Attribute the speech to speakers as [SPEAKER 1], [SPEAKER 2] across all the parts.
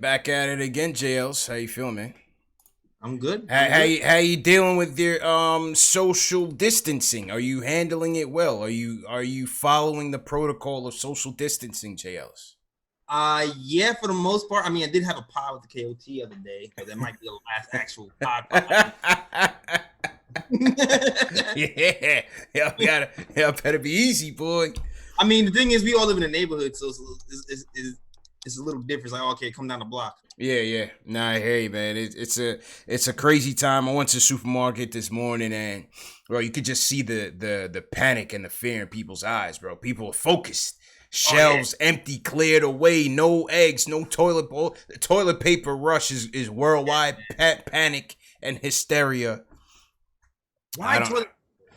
[SPEAKER 1] Back at it again, JLs. How you feeling, man?
[SPEAKER 2] I'm good.
[SPEAKER 1] How,
[SPEAKER 2] I'm
[SPEAKER 1] how
[SPEAKER 2] good.
[SPEAKER 1] you how you dealing with your social distancing? Are you handling it well? Are you following the protocol of social distancing, JLs?
[SPEAKER 2] Yeah, for the most part. I mean, I did have a pod with the KOT the other day, but that might be the last actual pod I
[SPEAKER 1] Yeah, yeah, better be easy, boy.
[SPEAKER 2] I mean, the thing is, we all live in a neighborhood, so it's a little different. It's like, okay, come down the block.
[SPEAKER 1] Yeah. Nah, I hear you, man. It's a crazy time. I went to the supermarket this morning, and bro, you could just see the panic and the fear in people's eyes, bro. People are focused.
[SPEAKER 2] Oh yeah,
[SPEAKER 1] Shelves empty, cleared away. No eggs, no toilet bowl. The toilet paper rush is worldwide panic and hysteria. I
[SPEAKER 2] why
[SPEAKER 1] don't.
[SPEAKER 2] toilet?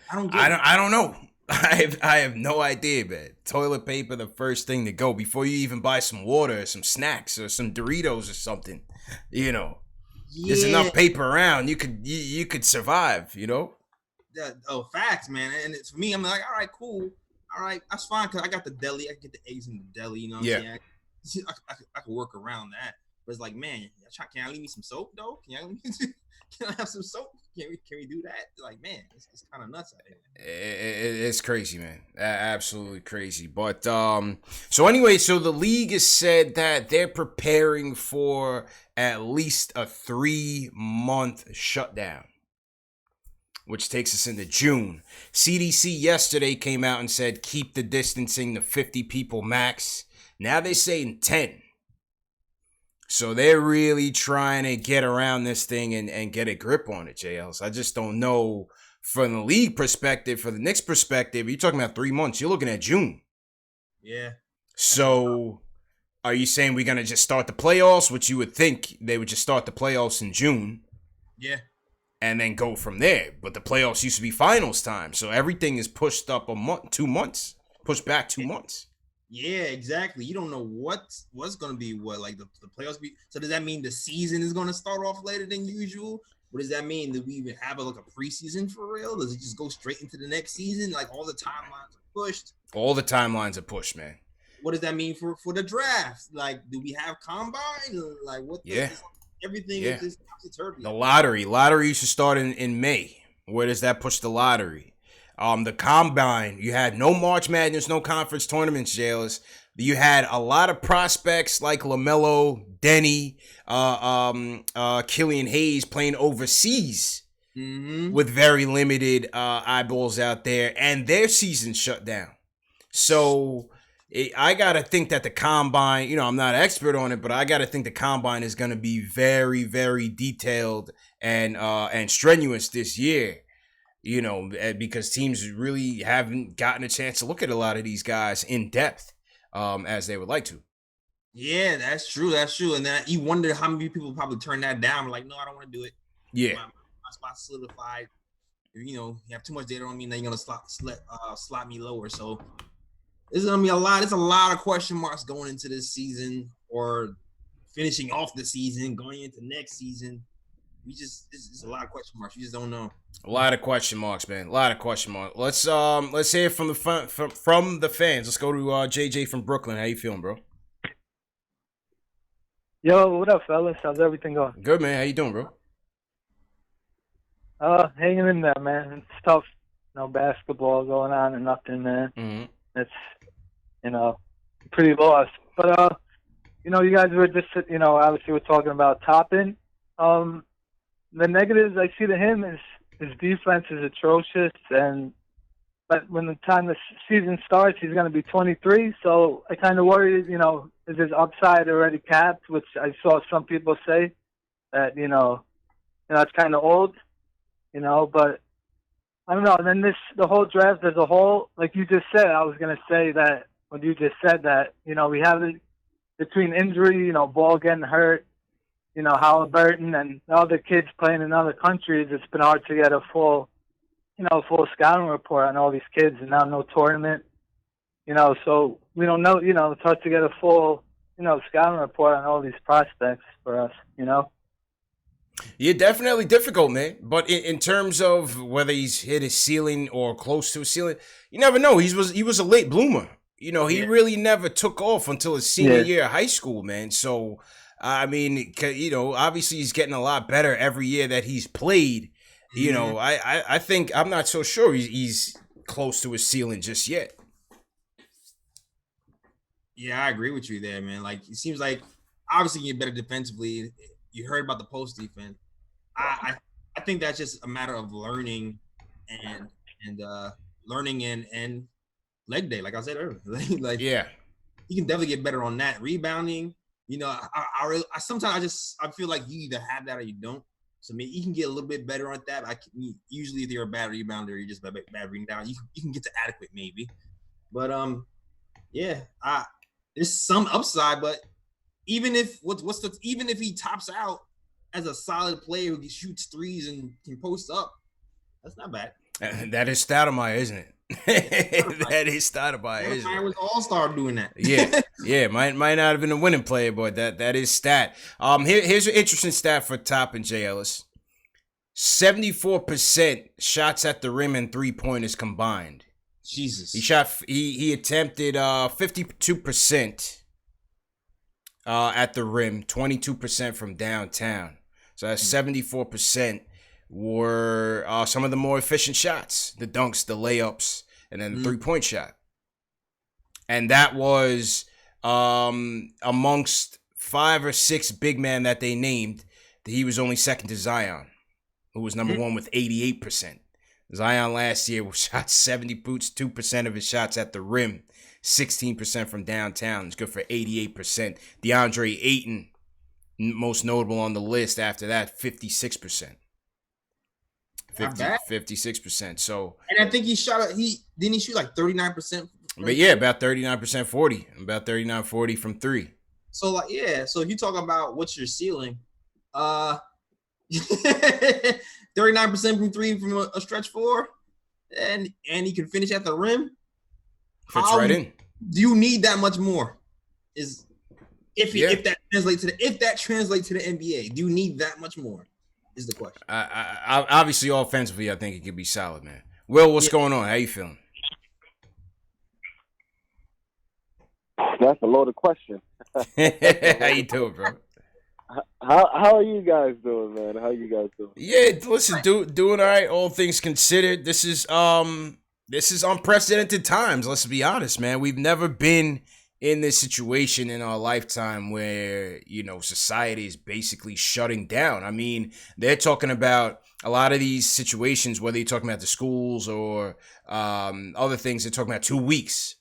[SPEAKER 2] I don't get
[SPEAKER 1] I
[SPEAKER 2] it.
[SPEAKER 1] don't. I don't know. I have no idea, man. Toilet paper, the first thing to go before you even buy some water, or some snacks, or some Doritos or something. You know, there's
[SPEAKER 2] Yeah,
[SPEAKER 1] enough paper around. You could survive.
[SPEAKER 2] facts, man. And it's for me. I'm like, all right, cool. All right, that's fine because I got the deli. I can get the eggs in the deli. You know what
[SPEAKER 1] Yeah.
[SPEAKER 2] I'm saying? I can work around that. But it's like, man, can I leave me some soap though? Can I have some soap? Can we do that? Like, man, it's kind of nuts out here.
[SPEAKER 1] It's crazy, man. Absolutely crazy. But so anyway, so the league has said that they're preparing for at least a 3-month shutdown, which takes us into June. CDC yesterday came out and said keep the distancing to 50 people max. Now they're saying 10. So they're really trying to get around this thing and get a grip on it, JLs. I just don't know from the league perspective, for the Knicks perspective, you're talking about 3 months. You're looking at June.
[SPEAKER 2] Yeah,
[SPEAKER 1] So are you saying we're going to just start the playoffs, which you would think they would just start the playoffs in June
[SPEAKER 2] yeah.
[SPEAKER 1] and then go from there? But the playoffs used to be finals time. So everything is pushed up a month, 2 months, pushed back 2 months.
[SPEAKER 2] Yeah, exactly. You don't know what's gonna be what like the playoffs be. So does that mean the season is gonna start off later than usual? What does that mean? Do we even have like a preseason for real? Does it just go straight into the next season? Like all the timelines are pushed.
[SPEAKER 1] All the timelines are pushed, man.
[SPEAKER 2] What does that mean for the draft? Like, do we have combine? Like, what the
[SPEAKER 1] Yeah.
[SPEAKER 2] everything
[SPEAKER 1] Yeah.
[SPEAKER 2] is topsy-turvy.
[SPEAKER 1] The lottery used to start in May. Where does that push the lottery? The combine, you had no March Madness, no conference tournaments, jailers. You had a lot of prospects like LaMelo, Denny, Killian Hayes playing overseas with very limited eyeballs out there, and their season shut down. So I got to think that the combine, I'm not an expert on it, but I got to think the combine is going to be very, very detailed and strenuous this year. Because teams really haven't gotten a chance to look at a lot of these guys in depth as they would like to.
[SPEAKER 2] Yeah, that's true. That's true. And then you wonder how many people probably turn that down. Like, no, I don't want to do it.
[SPEAKER 1] Yeah.
[SPEAKER 2] My spot's solidified. You have too much data on me, then you're gonna slot me lower. So it's gonna be a lot. It's a lot of question marks going into this season or finishing off the season, going into next season. It's a lot of question marks. You just don't know.
[SPEAKER 1] A lot of question marks, man. A lot of question marks. Let's hear from the from the fans. Let's go to JJ from Brooklyn. How you feeling, bro?
[SPEAKER 3] Yo, what up, fellas? How's everything going?
[SPEAKER 1] Good, man. How you doing, bro?
[SPEAKER 3] Hanging in there, man. It's tough. No basketball going on and nothing, man.
[SPEAKER 1] Mm-hmm.
[SPEAKER 3] It's, pretty lost. But, you guys were just, obviously we're talking about Toppin. The negatives I see to him is his defense is atrocious, but when the time the season starts, he's going to be 23. So I kind of worry, is his upside already capped? Which I saw some people say that it's kind of old, But I don't know. And then the whole draft as a whole, like you just said, I was going to say that when you just said that, we have it between injury, Ball getting hurt. Halliburton and the other kids playing in other countries, it's been hard to get a full scouting report on all these kids, and now no tournament. So we don't know, it's hard to get a full, scouting report on all these prospects for us,
[SPEAKER 1] Yeah, definitely difficult, man. But in terms of whether he's hit his ceiling or close to a ceiling, you never know. He was a late bloomer. He really never took off until his senior year of high school, man. So I mean, obviously he's getting a lot better every year that he's played. I think I'm not so sure he's close to his ceiling just yet.
[SPEAKER 2] Yeah, I agree with you there, man. Like, it seems like obviously you get better defensively. You heard about the post defense. I think that's just a matter of learning and leg day, like I said earlier. Like,
[SPEAKER 1] yeah,
[SPEAKER 2] you can definitely get better on that. Rebounding, I sometimes I feel like you either have that or you don't. So I mean, you can get a little bit better on that. Usually if you're a bad rebounder, you're just bad rebound. You can get to adequate maybe, but yeah, there's some upside. But even if even if he tops out as a solid player who shoots threes and can post up, that's not bad.
[SPEAKER 1] That is Stoudemire, isn't it? That is Stoudemire, isn't it?
[SPEAKER 2] I was all-star doing that.
[SPEAKER 1] yeah. Might not have been a winning player, but that is stat. Here's an interesting stat for Toppin, Jay Ellis. 74% shots at the rim and 3-pointers combined.
[SPEAKER 2] Jesus.
[SPEAKER 1] He attempted 52% at the rim, 22% from downtown. So that's 74% were some of the more efficient shots, the dunks, the layups, and then the 3-point shot. And that was amongst 5 or 6 big men that they named, he was only second to Zion, who was number one with 88%. Zion last year shot 72% of his shots at the rim, 16% from downtown. It's good for 88%. DeAndre Ayton, most notable on the list after that, 56%. 56%. So,
[SPEAKER 2] and I think he shoot like 39%.
[SPEAKER 1] But yeah, about 39%, 40. About 39-40 from 3.
[SPEAKER 2] So like, yeah. So if you talk about what's your ceiling, 39% from 3 from a stretch 4, and he can finish at the rim.
[SPEAKER 1] Fits right in.
[SPEAKER 2] Do you need that much more? If that translates to the NBA, do you need that much more? Is the question.
[SPEAKER 1] Obviously, offensively, I think it could be solid, man. Will, what's going on? How you feeling?
[SPEAKER 4] That's a loaded question.
[SPEAKER 1] How you doing, bro?
[SPEAKER 4] How are you guys doing, man? How you guys doing?
[SPEAKER 1] Yeah, listen, doing all right. All things considered, this is unprecedented times. Let's be honest, man. We've never been in this situation in our lifetime where, society is basically shutting down. I mean, they're talking about a lot of these situations, whether you're talking about the schools or other things, they're talking about 2 weeks,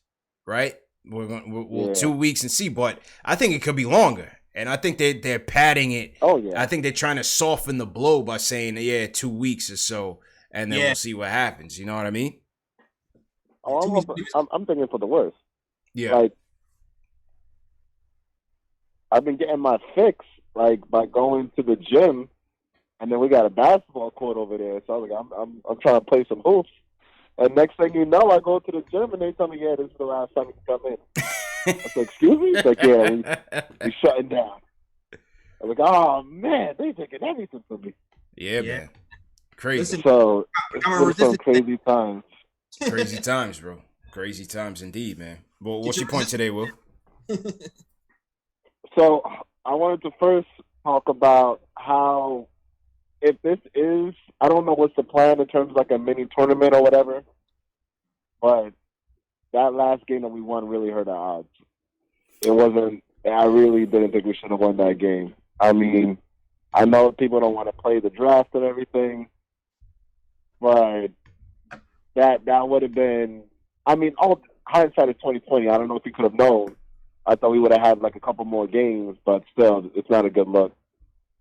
[SPEAKER 1] right? We'll 2 weeks and see, but I think it could be longer. And I think they're padding it.
[SPEAKER 4] Oh, yeah.
[SPEAKER 1] I think they're trying to soften the blow by saying, 2 weeks or so, and then we'll see what happens. You know what I mean?
[SPEAKER 4] Oh, I'm thinking for the worst.
[SPEAKER 1] Yeah.
[SPEAKER 4] Like, I've been getting my fix, like, by going to the gym, and then we got a basketball court over there. So I was like, I'm trying to play some hoops. And next thing you know, I go to the gym, and they tell me, this is the last time you can come in. I said, excuse me? It's like, we shutting down. I'm like, oh, man, they taking everything from me.
[SPEAKER 1] Yeah, man. Crazy.
[SPEAKER 4] So, it's some crazy times.
[SPEAKER 1] Crazy times, bro. Crazy times indeed, man. Well, what's your point today, Will?
[SPEAKER 4] So, I wanted to first talk about how, if this is, I don't know what's the plan in terms of like a mini tournament or whatever, but that last game that we won really hurt our odds. I really didn't think we should have won that game. I mean, I know people don't want to play the draft and everything, but that would have been, I mean, all hindsight is 2020. I don't know if we could have known. I thought we would have had like a couple more games, but still, it's not a good look.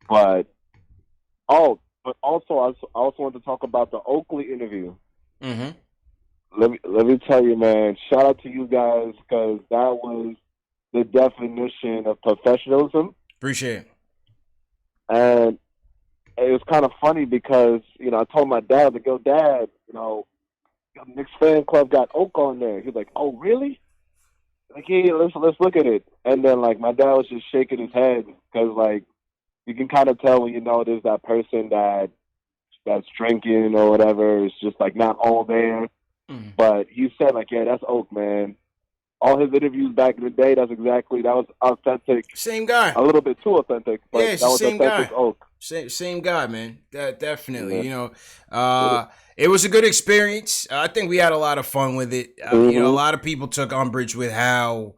[SPEAKER 4] But also, I also want to talk about the Oakley interview.
[SPEAKER 1] Mm-hmm.
[SPEAKER 4] Let me tell you, man, shout out to you guys, because that was the definition of professionalism.
[SPEAKER 1] Appreciate it.
[SPEAKER 4] And it was kind of funny because, I told my dad, like, yo, Dad, Knicks fan club got Oak on there. He's like, oh, really? Like, yeah, let's look at it. And then, like, my dad was just shaking his head because, like, you can kind of tell when there's that person that's drinking or whatever. It's just, like, not all there. But he said, like, yeah, that's Oak, man. all his interviews back in the day, that was authentic.
[SPEAKER 1] Same guy.
[SPEAKER 4] A little bit too authentic, but
[SPEAKER 1] Yeah, it's
[SPEAKER 4] that
[SPEAKER 1] the
[SPEAKER 4] was
[SPEAKER 1] same
[SPEAKER 4] authentic
[SPEAKER 1] guy.
[SPEAKER 4] Oak.
[SPEAKER 1] Same guy, man. Definitely.
[SPEAKER 4] Yeah.
[SPEAKER 1] You know, it was a good experience. I think we had a lot of fun with it. You know, a lot of people took umbrage with how,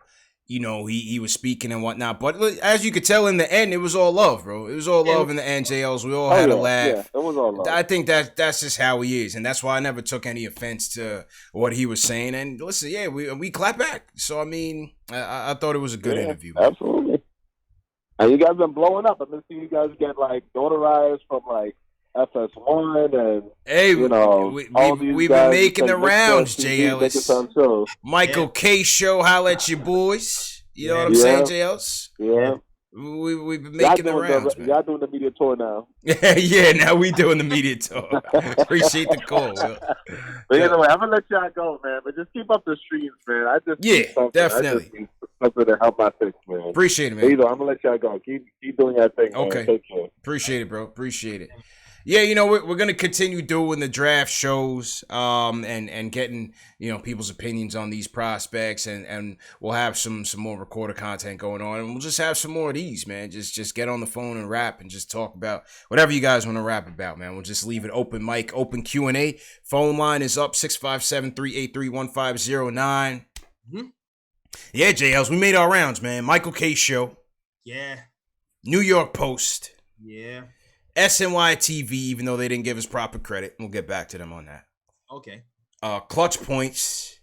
[SPEAKER 1] you know, he was speaking and whatnot. But as you could tell in the end, it was all love, bro. It was all love in the end, JLs. We all had a laugh.
[SPEAKER 4] Yeah, it was all love.
[SPEAKER 1] I think that's just how he is. And that's why I never took any offense to what he was saying. And listen, yeah, we clap back. So, I mean, I thought it was a good interview. Man.
[SPEAKER 4] Absolutely. And you guys been blowing up. I've been seeing you guys get, like, notarized from, like, FS1 and,
[SPEAKER 1] hey,
[SPEAKER 4] you know,
[SPEAKER 1] we've been making the rounds, J. Ellis. Michael K. Show, holla at your boys. You know what I'm saying, J. Ellis?
[SPEAKER 4] Yeah.
[SPEAKER 1] We've been making the rounds, man.
[SPEAKER 4] Y'all doing the media tour now.
[SPEAKER 1] Yeah, now we doing the media tour. Appreciate the call.
[SPEAKER 4] But anyway, I'm going to let y'all go, man. But just keep up the streams, man.
[SPEAKER 1] Definitely.
[SPEAKER 4] I just need something to help my fix, man.
[SPEAKER 1] Appreciate it, man.
[SPEAKER 4] I'm going to let y'all go. Keep doing your thing, man.
[SPEAKER 1] Okay.
[SPEAKER 4] Take care.
[SPEAKER 1] Appreciate it, bro. Appreciate it. Yeah, you know, we're going to continue doing the draft shows and getting, you know, people's opinions on these prospects, and we'll have some more recorded content going on, and we'll just have some more of these, man. Just get on the phone and rap and just talk about whatever you guys want to rap about, man. We'll just leave it open mic, open Q&A. Phone line is up, 657-383-1509. Yeah, JLs, we made our rounds, man. Michael K. Show.
[SPEAKER 2] Yeah.
[SPEAKER 1] New York Post.
[SPEAKER 2] Yeah.
[SPEAKER 1] SNY TV, even though they didn't give us proper credit. We'll get back to them on that.
[SPEAKER 2] Okay.
[SPEAKER 1] Clutch Points,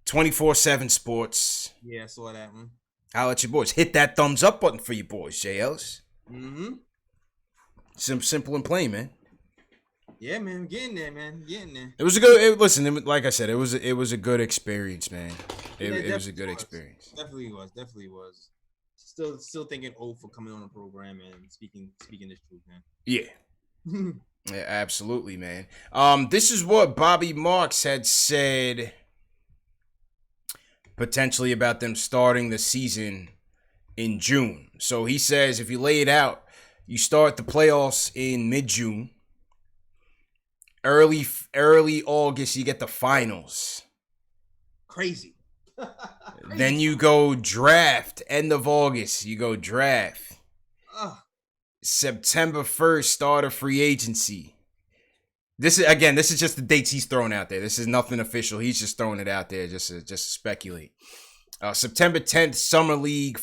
[SPEAKER 1] 24/7 Sports.
[SPEAKER 2] Yeah, I saw that one.
[SPEAKER 1] I'll let your boys hit that thumbs up button for you boys, JLs. Simple and plain, man.
[SPEAKER 2] Yeah, man, getting there, man, getting there.
[SPEAKER 1] It was a good. Like I said, it was a good experience, man. It was a good experience.
[SPEAKER 2] Definitely was. Still thanking O for coming on the program and speaking this truth, man.
[SPEAKER 1] Yeah. Yeah, absolutely, man. This is what Bobby Marks had said potentially about them starting the season in June. So he says if you lay it out, you start the playoffs in mid-June. Early August, you get the finals.
[SPEAKER 2] Crazy.
[SPEAKER 1] Then you go draft. End of August, you go draft. September 1st, start of free agency. This is just the dates he's throwing out there. This is nothing official. He's just throwing it out there just to speculate. September 10th, summer league /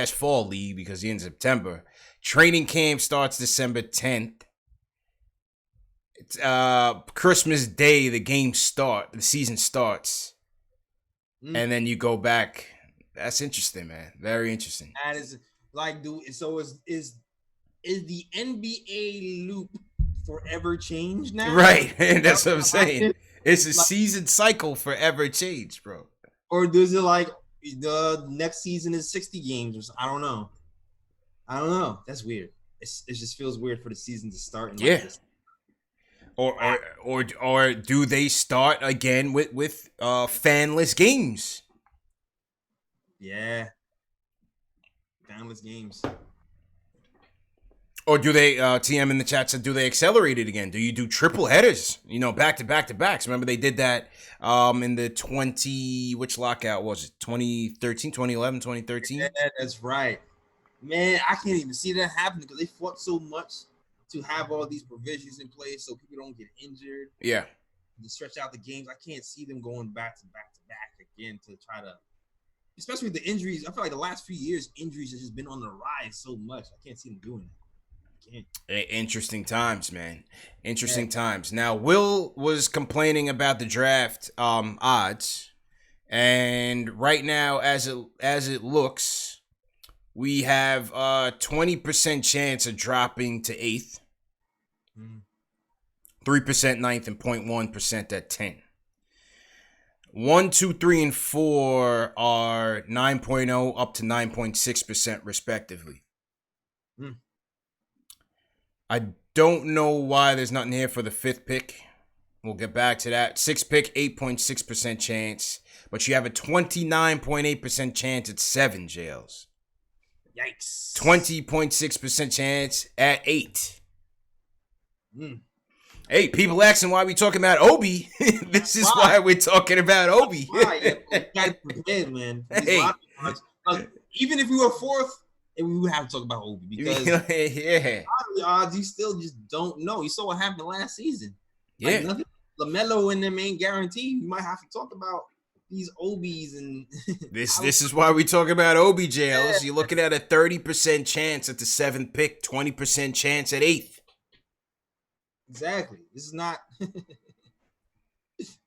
[SPEAKER 1] fall league because the end of September. Training camp starts December 10th. Christmas Day, the season starts. And then you go back. That's interesting, man. Very interesting.
[SPEAKER 2] That is like, dude. So is the NBA loop forever changed now?
[SPEAKER 1] Right, and that's what I'm saying. It's a season cycle forever changed, bro.
[SPEAKER 2] Or does it like the next season is 60 games or something? I don't know. That's weird. It just feels weird for the season to start.
[SPEAKER 1] Yeah. Like this. Or do they start again with fanless games?
[SPEAKER 2] Yeah. Fanless games.
[SPEAKER 1] Or do they, TM in the chat said, do they accelerate it again? Do you do triple headers? You know, back to backs. Remember they did that in the which lockout was it? 2013, 2011, 2013?
[SPEAKER 2] Yeah, that's right. Man, I can't even see that happening because they fought so much to have all these provisions in place so people don't get injured.
[SPEAKER 1] Yeah.
[SPEAKER 2] To stretch out the games. I can't see them going back to back again to try to, especially with the injuries. I feel like the last few years, injuries have just been on the rise so much. I can't see them doing that.
[SPEAKER 1] Interesting times, man. Interesting times. Now, Will was complaining about the draft odds, and right now, as it looks, we have a 20% chance of dropping to 8th, 3% 9th, and 0.1% at 10. 1, 2, 3, and 4 are 9.0 up to 9.6% respectively. I don't know why there's nothing here for the 5th pick. We'll get back to that. 6th pick, 8.6% chance. But you have a 29.8% chance at 7 jails.
[SPEAKER 2] Yikes.
[SPEAKER 1] 20.6% chance at 8. Hey, people asking why we talking about Obi. This is why we're talking about Obi.
[SPEAKER 2] Why? You gotta be prepared, man. These
[SPEAKER 1] Hey.
[SPEAKER 2] lottery odds, even if we were fourth, we would have to talk about Obi because
[SPEAKER 1] yeah.
[SPEAKER 2] lottery odds you still just don't know. You saw what happened last season.
[SPEAKER 1] Yeah.
[SPEAKER 2] Like nothing, LaMelo and them ain't guaranteed. You might have to talk about these Obis and
[SPEAKER 1] This is why we talk about OBJ. Yeah. You're looking at a 30% chance at the 7th pick, 20% chance at 8th.
[SPEAKER 2] Exactly. This is not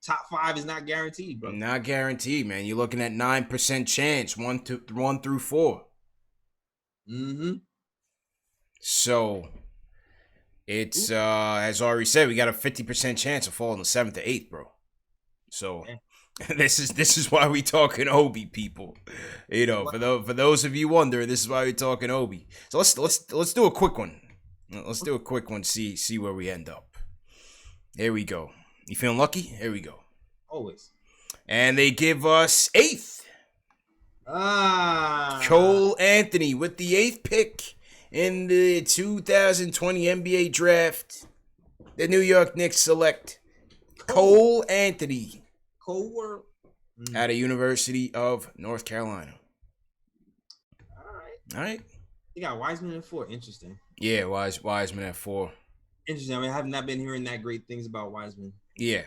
[SPEAKER 2] top 5 is not guaranteed, bro.
[SPEAKER 1] Not guaranteed, man. You're looking at 9% chance, 1 through 4.
[SPEAKER 2] Mm-hmm.
[SPEAKER 1] So it's as Ari said, we got a 50% chance of falling the 7th to 8th, bro. So this is why we talking Obi, people. You know, for those of you wondering, this is why we talking Obi. So let's do a quick one. Let's do a quick one. See where we end up. Here we go. You feeling lucky? Here we go.
[SPEAKER 2] Always.
[SPEAKER 1] And they give us 8th. Cole Anthony with the 8th pick in the 2020 NBA draft. The New York Knicks select Cole Anthony.
[SPEAKER 2] Cole
[SPEAKER 1] At a University of North Carolina. All right.
[SPEAKER 2] You got Wiseman at 4. Interesting.
[SPEAKER 1] Yeah, Wiseman at 4.
[SPEAKER 2] Interesting. I mean, I have not been hearing that great things about Wiseman.
[SPEAKER 1] Yeah.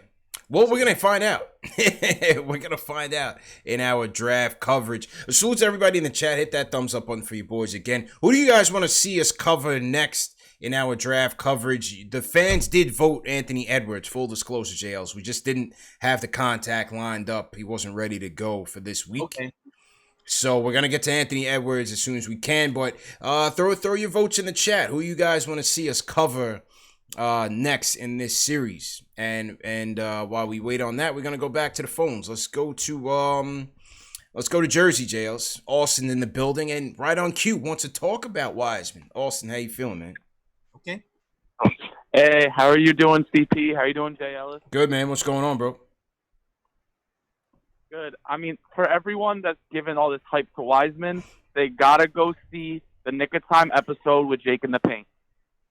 [SPEAKER 1] Well, we're going to find out. We're going to find out in our draft coverage. Salute to everybody in the chat. Hit that thumbs up button for you boys again. Who do you guys want to see us cover next in our draft coverage? The fans did vote Anthony Edwards. Full disclosure, JLs. We just didn't have the contact lined up. He wasn't ready to go for this week.
[SPEAKER 2] Okay.
[SPEAKER 1] So we're going to get to Anthony Edwards as soon as we can. But throw your votes in the chat. Who you guys want to see us cover next in this series? And while we wait on that, we're going to go back to the phones. Let's go to Jersey, Jails. Austin in the building and right on cue wants to talk about Wiseman. Austin, how you feeling, man?
[SPEAKER 2] Okay.
[SPEAKER 5] Hey, how are you doing, CP? How are you doing, Jay Ellis?
[SPEAKER 1] Good, man. What's going on, bro?
[SPEAKER 5] Good. I mean, for everyone that's given all this hype to Wiseman, they got to go see the Nick of Time episode with Jake in the Paint.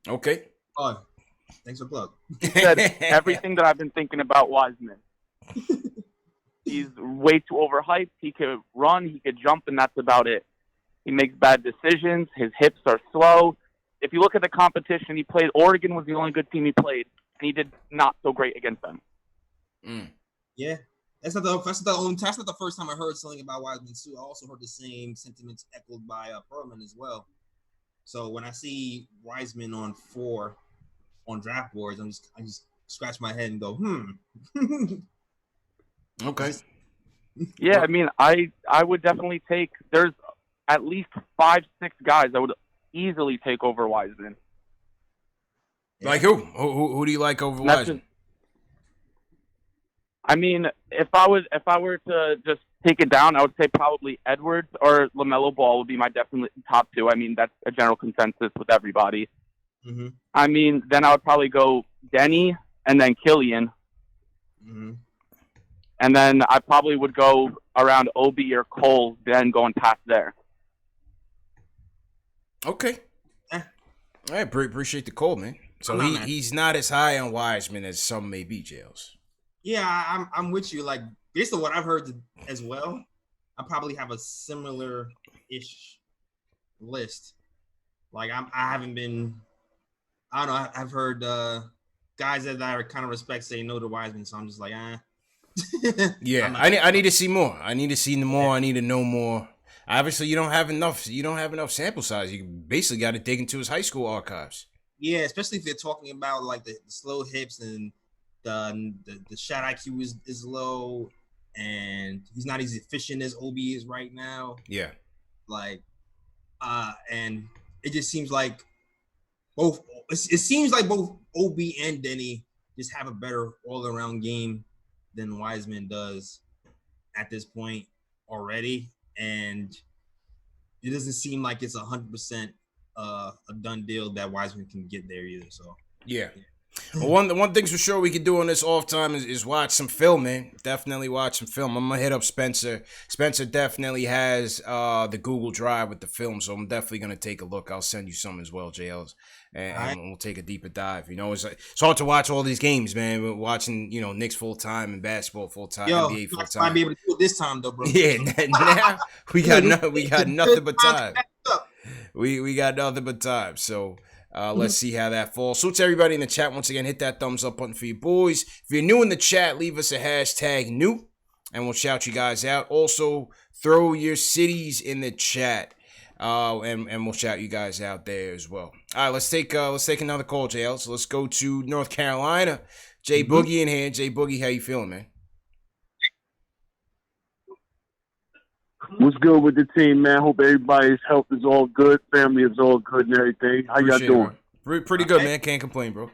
[SPEAKER 1] Okay.
[SPEAKER 2] Oh, thanks for the plug.
[SPEAKER 5] He said everything that I've been thinking about Wiseman. He's way too overhyped. He could run, he could jump, and that's about it. He makes bad decisions. His hips are slow. If you look at the competition he played, Oregon was the only good team he played, and he did not so great against them.
[SPEAKER 2] Yeah. That's not the first time I heard something about Wiseman too. I also heard the same sentiments echoed by Perlman as well. So when I see Wiseman on 4 on draft boards, I just scratch my head and go,
[SPEAKER 1] Okay.
[SPEAKER 5] Yeah, I mean, I would definitely take. There's at least 5-6 guys I would easily take over Wiseman.
[SPEAKER 1] Like who? Who do you like over Wiseman?
[SPEAKER 5] I mean, if I were to just take it down, I would say probably Edwards or LaMelo Ball would be my definite top 2. I mean, that's a general consensus with everybody.
[SPEAKER 2] Mm-hmm.
[SPEAKER 5] I mean, then I would probably go Denny and then Killian.
[SPEAKER 2] Mm-hmm.
[SPEAKER 5] And then I probably would go around Obi or Cole, then going past there.
[SPEAKER 1] Okay. All right, appreciate the call, man. So he's not as high on Wiseman as some may be, Jails.
[SPEAKER 2] Yeah, I'm with you. Like, based on what I've heard as well, I probably have a similar-ish list. Like, I haven't been, I don't know, I've heard guys that I kind of respect say no to Wiseman, so I'm just like,
[SPEAKER 1] Yeah, I need to see more. I need to see more. I need to know more. Obviously, you don't have enough sample size. You basically got to dig into his high school archives.
[SPEAKER 2] Yeah, especially if they're talking about like the slow hips and the shot IQ is low, and he's not as efficient as Obi is right now.
[SPEAKER 1] Yeah,
[SPEAKER 2] like, and it just seems like both. It seems like both Obi and Denny just have a better all-around game than Wiseman does at this point already, and it doesn't seem like it's 100% a done deal that Wiseman can get there either. So
[SPEAKER 1] yeah. Well, one thing's for sure we can do on this off time is watch some film, man. Definitely watch some film. I'm gonna hit up Spencer. Spencer definitely has the Google Drive with the film, so I'm definitely gonna take a look. I'll send you some as well, JLs, and we'll take a deeper dive. You know, it's hard to watch all these games, man. We're watching, Knicks full time and basketball full time, NBA full time.
[SPEAKER 2] Might be able to do it this time though, bro.
[SPEAKER 1] Yeah, now we got nothing but time. We got nothing but time. So let's see how that falls. So to everybody in the chat, once again, hit that thumbs up button for you boys. If you're new in the chat, leave us a hashtag new, and we'll shout you guys out. Also, throw your cities in the chat, and we'll shout you guys out there as well. All right, let's take another call, JL. So let's go to North Carolina. Jay Boogie in here. Jay Boogie, how you feeling, man?
[SPEAKER 6] What's good with the team, man? Hope everybody's health is all good, family is all good and everything. How y'all doing?
[SPEAKER 1] Pretty good, man. Can't complain, bro.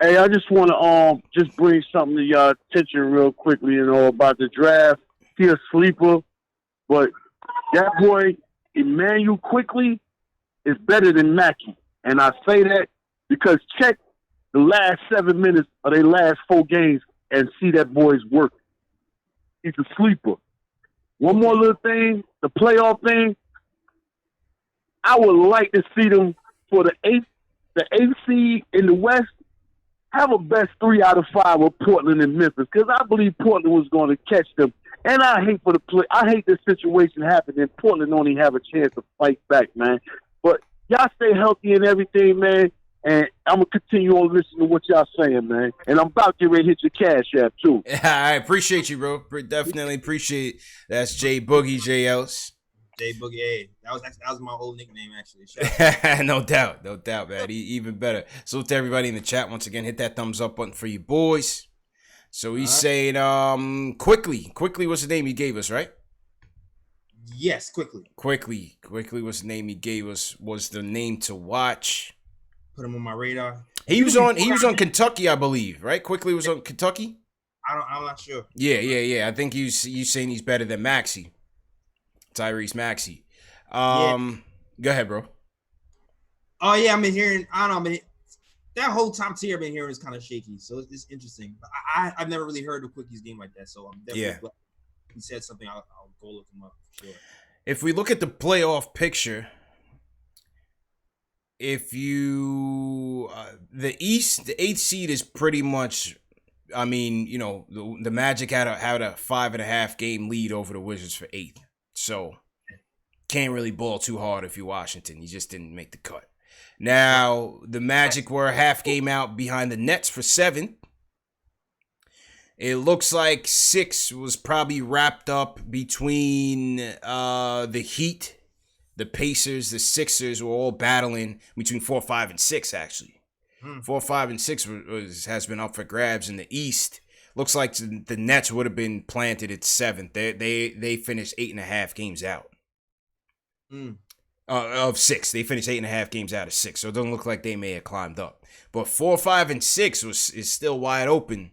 [SPEAKER 6] Hey, I just want to just bring something to y'all attention real quickly, about the draft. He a sleeper, but that boy, Emmanuel Quickly, is better than Mackey. And I say that because check the last 7 minutes of their last 4 games and see that boy's work. He's a sleeper. One more little thing, the playoff thing. I would like to see them for the eighth seed in the West have a best 3 out of 5 with Portland and Memphis, because I believe Portland was going to catch them. And I hate this situation happening. Portland only have a chance to fight back, man. But y'all stay healthy and everything, man. And I'm going to continue on listening to what y'all saying, man. And I'm about to get ready to hit your cash app, too.
[SPEAKER 1] I appreciate you, bro. Definitely appreciate it. That's Jay Boogie, JLs.
[SPEAKER 2] Jay Boogie, hey. That was my old nickname, actually.
[SPEAKER 1] No doubt, man. Even better. So to everybody in the chat, once again, hit that thumbs up button for you boys. So he's saying, Quickly was the name he gave us, right?
[SPEAKER 2] Yes, Quickly
[SPEAKER 1] was the name he gave us, was the name to watch.
[SPEAKER 2] Put him on my radar.
[SPEAKER 1] He was on Kentucky, I believe, right? Quickly was on Kentucky?
[SPEAKER 2] I'm not sure.
[SPEAKER 1] Yeah. I think you saying he's better than Maxey. Tyrese Maxey. Go ahead, bro.
[SPEAKER 2] Oh yeah, I've been hearing. I don't know, that whole top tier I've been hearing is kind of shaky, so it's interesting. But I've never really heard of Quicky's game like that, so I'm definitely glad he said something. I'll go look him up for sure.
[SPEAKER 1] If we look at the playoff picture, if you the East, the 8th seed is pretty much. I mean, the Magic had a 5.5 game lead over the Wizards for 8th. So, can't really ball too hard if you're Washington. You just didn't make the cut. Now, the Magic were a half game out behind the Nets for 7th. It looks like 6 was probably wrapped up between the Heat, the Pacers, the Sixers were all battling between 4, 5, and 6, actually. 4, 5, and 6 has been up for grabs in the East. Looks like the Nets would have been planted at 7th. They finished 8.5 games out of 6. They finished 8.5 games out of 6. So it doesn't look like they may have climbed up. But 4, 5, and 6 is still wide open.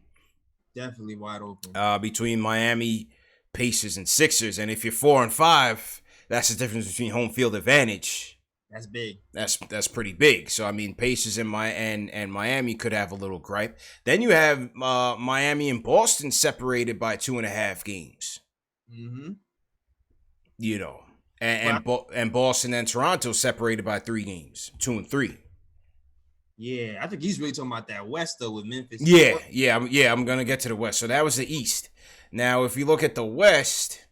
[SPEAKER 2] Definitely wide open.
[SPEAKER 1] Between Miami, Pacers, and Sixers. And if you're 4 and 5, that's the difference between home field advantage.
[SPEAKER 2] That's big.
[SPEAKER 1] That's pretty big. So I mean, Pacers and Miami could have a little gripe. Then you have Miami and Boston separated by 2.5 games.
[SPEAKER 2] Mm-hmm.
[SPEAKER 1] And Boston and Toronto separated by 3 games, 2 and 3.
[SPEAKER 2] Yeah, I think he's really talking about that West though with Memphis.
[SPEAKER 1] I'm gonna get to the West. So that was the East. Now, if you look at the West,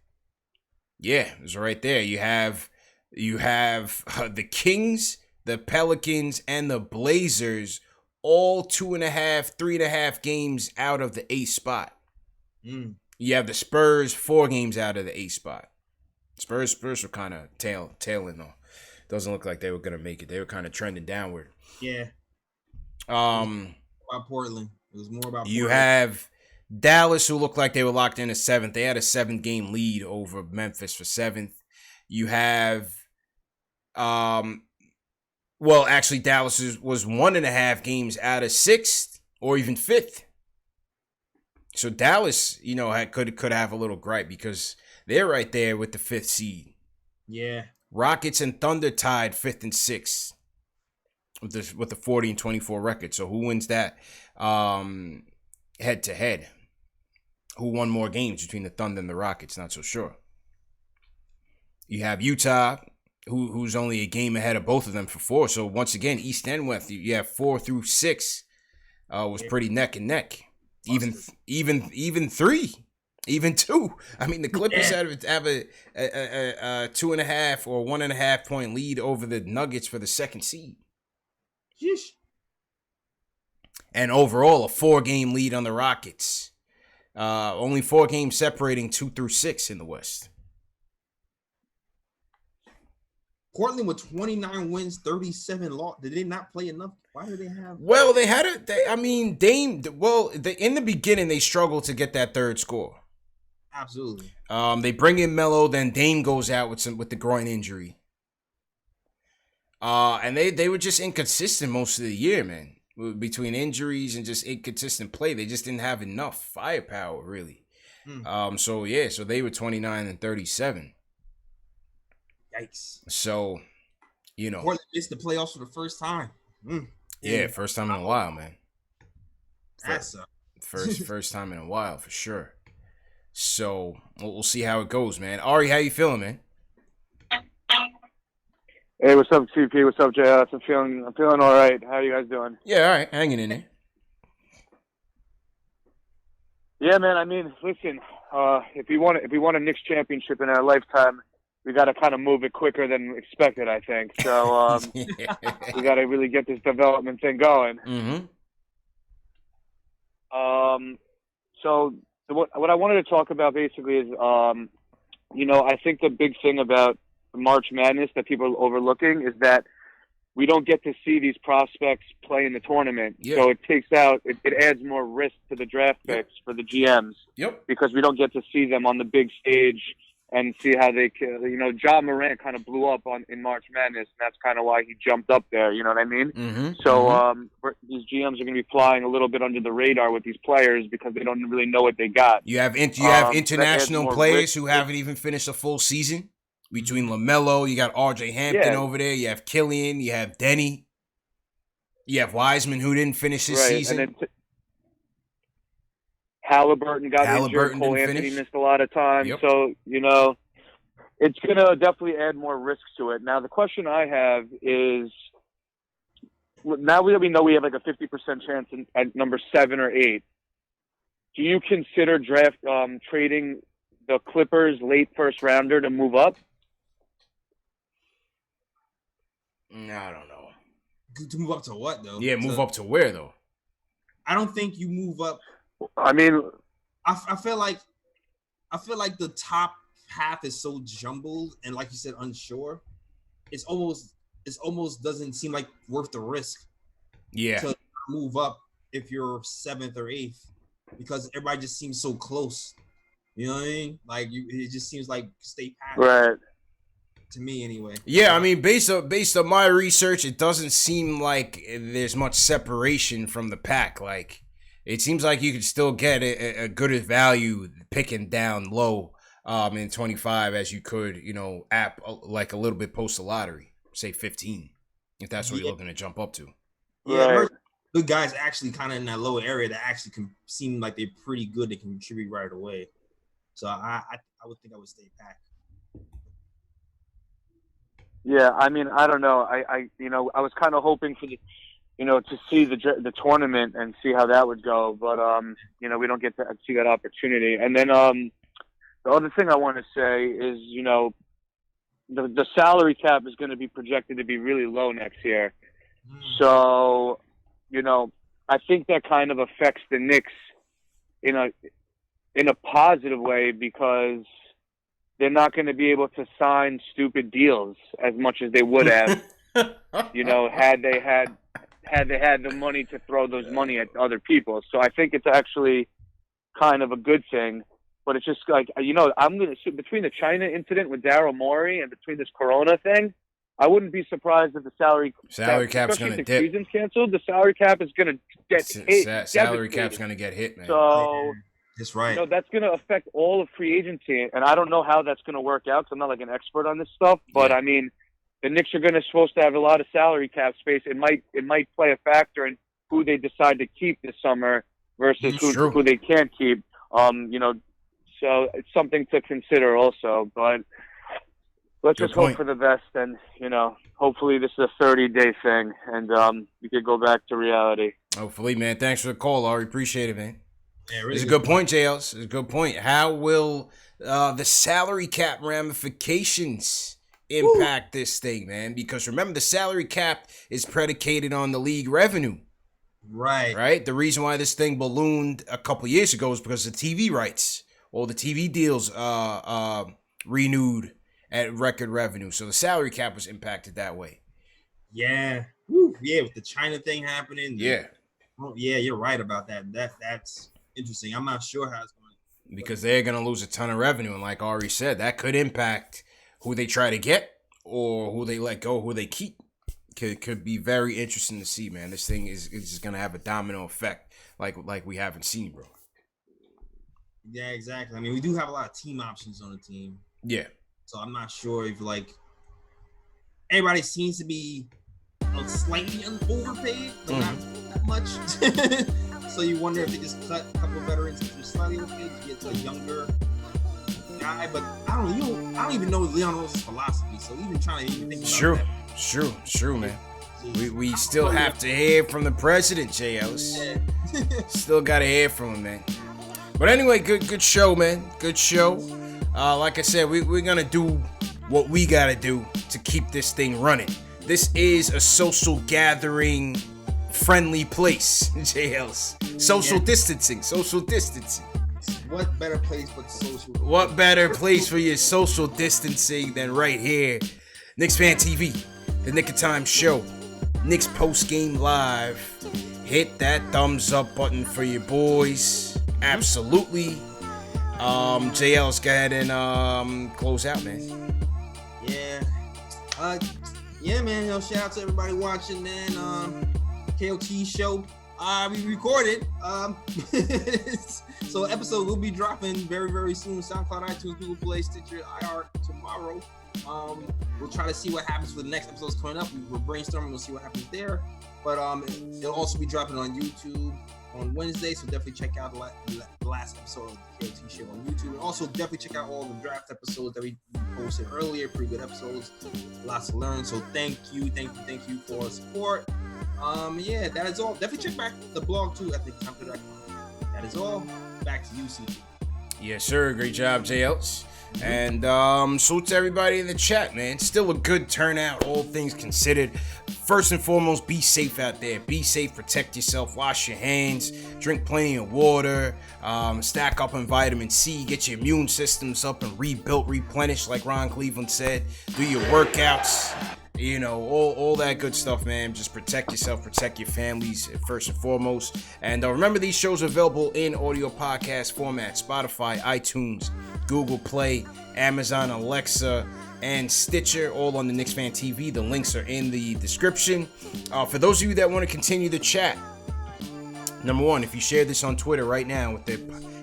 [SPEAKER 1] it's right there. You have the Kings, the Pelicans, and the Blazers all 2.5, 3.5 games out of the 8th spot. You have the Spurs 4 games out of the 8th spot. Spurs were kind of tailing though. Doesn't look like they were gonna make it. They were kind of trending downward.
[SPEAKER 2] Yeah. About Portland. It was more about.
[SPEAKER 1] You have Dallas, who looked like they were locked in at 7th. They had a 7-game lead over Memphis for 7th. You have, actually, Dallas was 1.5 games out of 6th or even 5th. So Dallas, could have a little gripe because they're right there with the 5th seed.
[SPEAKER 2] Yeah.
[SPEAKER 1] Rockets and Thunder tied 5th and 6th. with the 40-24 record. So who wins that head to head? Who won more games between the Thunder and the Rockets? Not so sure. You have Utah, who's only a game ahead of both of them for 4. So once again, East and West, you have 4 through 6 was pretty neck and neck. Even 3, even 2. I mean, the Clippers have a 2.5 or 1.5 point lead over the Nuggets for the 2nd seed.
[SPEAKER 2] Yeesh.
[SPEAKER 1] And overall, a 4-game lead on the Rockets. Only 4 games separating 2 through 6 in the West.
[SPEAKER 2] Portland with 29 wins, 37 loss. Did they not play enough? Why do they have?
[SPEAKER 1] Well, they had it. Dame. Well, in the beginning they struggled to get that third score.
[SPEAKER 2] Absolutely.
[SPEAKER 1] They bring in Melo, then Dame goes out with the groin injury. And they were just inconsistent most of the year, man. Between injuries and just inconsistent play, they just didn't have enough firepower, really. So they were 29 and 37.
[SPEAKER 2] Yikes.
[SPEAKER 1] So,
[SPEAKER 2] Portland missed the playoffs for the first time.
[SPEAKER 1] Yeah, first time in a while, man.
[SPEAKER 2] That's
[SPEAKER 1] First time in a while, for sure. So, we'll see how it goes, man. Ari, how you feeling, man?
[SPEAKER 7] Hey, what's up, CP? What's up, JS? I'm feeling all right. How are you guys doing?
[SPEAKER 1] Yeah, all right. Hanging in there.
[SPEAKER 7] Yeah, man. I mean, listen, if we want a Knicks championship in our lifetime, we got to kind of move it quicker than expected, I think. So we got to really get this development thing going.
[SPEAKER 1] Mm-hmm.
[SPEAKER 7] So what I wanted to talk about basically is, I think the big thing about March Madness that people are overlooking is that we don't get to see these prospects play in the tournament.
[SPEAKER 1] Yeah.
[SPEAKER 7] So it adds more risk to the draft picks for the GMs.
[SPEAKER 1] Yep.
[SPEAKER 7] Because we don't get to see them on the big stage and see how they can, Ja Morant kind of blew up in March Madness, and that's kind of why he jumped up there, you know what I mean?
[SPEAKER 1] Mm-hmm.
[SPEAKER 7] So these GMs are going to be flying a little bit under the radar with these players because they don't really know what they got.
[SPEAKER 1] You have international players who haven't even finished a full season. Between LaMelo, you got RJ Hampton over there. You have Killian. You have Denny. You have Wiseman, who didn't finish his season.
[SPEAKER 7] And then Halliburton got injured. Cole Anthony missed a lot of time.
[SPEAKER 1] Yep.
[SPEAKER 7] So, it's going to definitely add more risks to it. Now, the question I have is, now that we know we have like a 50% chance at number 7 or 8, do you consider trading the Clippers late first rounder to move up?
[SPEAKER 1] No, I don't know.
[SPEAKER 2] To move up to what, though?
[SPEAKER 1] Yeah, move up to where, though?
[SPEAKER 2] I don't think you move up.
[SPEAKER 7] I mean,
[SPEAKER 2] I feel like the top half is so jumbled and, like you said, unsure. It's almost doesn't seem like worth the risk.
[SPEAKER 1] Yeah.
[SPEAKER 2] To move up if you're 7th or 8th, because everybody just seems so close. You know what I mean? Like it just seems like stay pat.
[SPEAKER 7] Right.
[SPEAKER 2] To me, anyway.
[SPEAKER 1] Yeah, I mean, based on my research, it doesn't seem like there's much separation from the pack. Like, it seems like you could still get a good value picking down low in 25 as you could, like a little bit post the lottery, say 15, if that's what you're looking to jump up to.
[SPEAKER 2] Yeah, right. Good guys actually kind of in that lower area that actually can seem like they're pretty good. They can contribute right away. So I would think I would stay packed.
[SPEAKER 7] Yeah, I mean, I don't know. I was kind of hoping for the, to see the tournament and see how that would go, but we don't get to see that opportunity. And then the other thing I want to say is, the salary cap is going to be projected to be really low next year. So, I think that kind of affects the Knicks in a positive way because they're not going to be able to sign stupid deals as much as they would have, had they had the money to throw those money at other people. So I think it's actually kind of a good thing. But it's just like, I'm going to, between the China incident with Daryl Morey and between this Corona thing, I wouldn't be surprised if the salary cap's going to dip. If the season's canceled, the salary cap is going to get hit.
[SPEAKER 1] Salary cap's going to get hit, man.
[SPEAKER 7] So
[SPEAKER 2] that's right.
[SPEAKER 7] That's going to affect all of free agency, and I don't know how that's going to work out. Because I'm not like an expert on this stuff, but I mean, the Knicks are supposed to have a lot of salary cap space. It might play a factor in who they decide to keep this summer versus who they can't keep. So it's something to consider also. But let's just hope for the best, and hopefully this is a 30-day thing, and we could go back to reality.
[SPEAKER 1] Hopefully, man. Thanks for the call, Ari. Appreciate it, man.
[SPEAKER 2] Yeah, really
[SPEAKER 1] it's a good point, JLs. It's a good point. How will the salary cap ramifications impact this thing, man? Because remember, the salary cap is predicated on the league revenue. Right. The reason why this thing ballooned a couple years ago is because of TV rights. All the TV deals renewed at record revenue. So the salary cap was impacted that way.
[SPEAKER 2] Yeah. Woo. Yeah, with the China thing happening.
[SPEAKER 1] Yeah.
[SPEAKER 2] Yeah, you're right about that. That's interesting. I'm not sure how it's going to.
[SPEAKER 1] Because they're going to lose a ton of revenue. And like Ari said, that could impact who they try to get or who they let go, who they keep. Could be very interesting to see, man. This thing is just going to have a domino effect like we haven't seen, bro.
[SPEAKER 2] Yeah, exactly. I mean, we do have a lot of team options on the team.
[SPEAKER 1] Yeah.
[SPEAKER 2] So I'm not sure if, everybody seems to be slightly overpaid, but not that much. So you wonder if they just cut a couple of veterans if you're slightly overpaid to get to a younger guy. But I don't even know Leon Rose's philosophy. So even trying to think about that. True, man.
[SPEAKER 1] We still have to hear from the president, JLs. Still got to hear from him, man. But anyway, good show, man. Good show. Like I said, we're going to do what we got to do to keep this thing running. This is a social gathering friendly place, JLs. Social distancing.
[SPEAKER 2] What better place but social?
[SPEAKER 1] What better place for your social distancing than right here? Knicks Fan TV, the Nick of Time show, Knicks Post Game Live. Hit that thumbs up button for your boys. Absolutely. JL's go ahead and close out, man.
[SPEAKER 2] Yeah, man. Shout out to everybody watching, man. KOT show. We recorded. So episode will be dropping very, very soon. SoundCloud, iTunes, Google Play, Stitcher, IR tomorrow. We'll try to see what happens for the next episodes coming up. We're brainstorming. We'll see what happens there. But it'll also be dropping on YouTube on Wednesday. So definitely check out the last episode of the KOT show on YouTube. And also definitely check out all the draft episodes that we posted earlier. Pretty good episodes. Lots to learn. So thank you for the support. Yeah, that is all. Definitely check back the blog too at TheTimePlayer.com. That is all. Back to you, CJ.
[SPEAKER 1] Yes, sir. Great job, JLs. And salute to everybody in the chat, man. Still a good turnout, all things considered. First and foremost, be safe out there. Be safe, protect yourself, wash your hands, drink plenty of water, stack up on vitamin C, get your immune systems up and rebuilt, replenished, like Ron Cleveland said. Do your workouts. All that good stuff, man. Just protect yourself, protect your families first and foremost. And remember, these shows are available in audio podcast format: Spotify, iTunes, Google Play, Amazon, Alexa, and Stitcher, all on the Knicks Fan TV. The links are in the description. For those of you that want to continue the chat, number one, if you share this on Twitter right now with the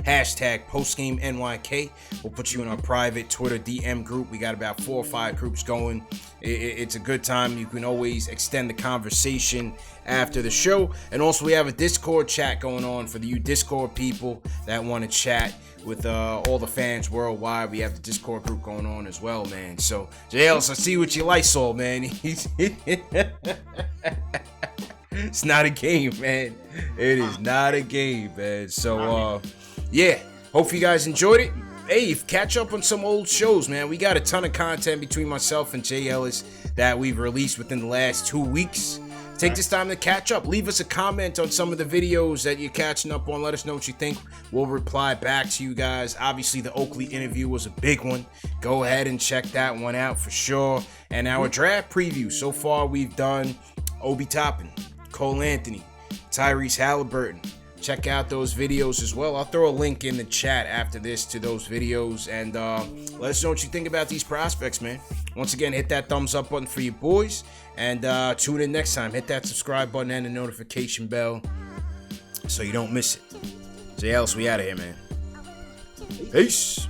[SPEAKER 1] hashtag PostGameNYK, we'll put you in our private Twitter DM group. We got about 4 or 5 groups going. It's a good time. You can always extend the conversation after the show. And also, we have a Discord chat going on for you Discord people that want to chat with all the fans worldwide. We have the Discord group going on as well, man. So, JLs, I see what you Lysol, man. It's not a game, man. It is not a game, man. So, yeah. Hope you guys enjoyed it. Hey, catch up on some old shows, man. We got a ton of content between myself and Jay Ellis that we've released within the last 2 weeks. Take this time to catch up. Leave us a comment on some of the videos that you're catching up on. Let us know what you think. We'll reply back to you guys. Obviously, the Oakley interview was a big one. Go ahead and check that one out for sure. And our draft preview. So far, we've done Obi Toppin, Cole Anthony, Tyrese Halliburton. Check out those videos as well. I'll throw a link in the chat after this to those videos. And let us know what you think about these prospects, man. Once again, hit that thumbs up button for your boys. And tune in next time. Hit that subscribe button and the notification bell so you don't miss it. JLs, we out of here, man. Peace.